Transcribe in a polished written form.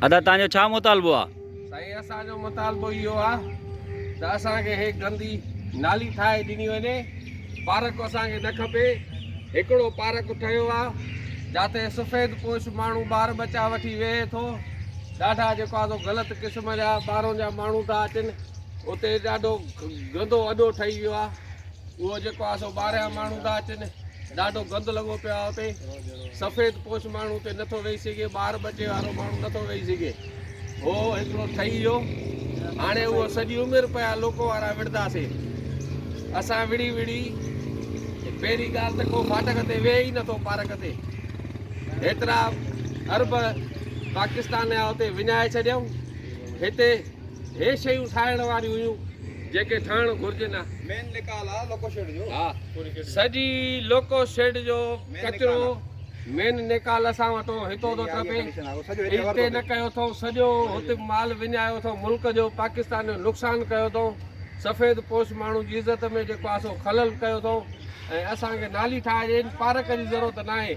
दादा तव्हांजो छा मुतालबो आहे? साईं असांजो मुतालबो इहो आहे त असांखे हे गंदी नाली ठाहे ॾिनी वञे। पार्क असांखे न खपे। हिकिड़ो पार्क ठहियो आहे जिते सफ़ेद पोश माण्हू ॿार बचा वठी वेहे थो। ॾाढा जेको आहे ग़लति क़िस्म जा ॿाहिरों जा माण्हू था अचनि। उते ॾाढो गंदो अॾो ठही वियो आहे। उहो जेको आहे सो ॿाहिरियां माण्हू था अचनि। ॾाढो गंद लॻो पियो आहे उते। सफ़ेद पोश माण्हू उते नथो वेही सघे। ॿार बचे वारो माण्हू नथो वेही सघे। हो हिकिड़ो ठही वियो। हाणे उहो सॼी उमिरि पिया लोको वारा विढ़ंदासीं। असां विड़ी विड़ी पहिरीं ॻाल्हि त को फाटक ते वेहे ई नथो पार्क ते। हेतिरा अरब पाकिस्तान जा उते विञाए छॾियऊं। हिते हे शयूं ठाहिण वारियूं हुयूं जेके ठहणु घुरिजनि। मेन निकाल आहे लोको शेड जो। हा, सॼी लोको शेड जो कचिरो मेन निकाल असां वटो हितो थो टपे। हिते न कयो अथऊं। सॼो हुते माल विञायो अथऊं। मुल्क जो पाकिस्तान जो नुक़सानु कयो अथऊं। सफ़ेद पोश माण्हू जी इज़त में जेको आहे सो खलल कयो अथऊं। ऐं असांखे नाली ठाहे ॾियनि। पार्क जी ज़रूरत न आहे।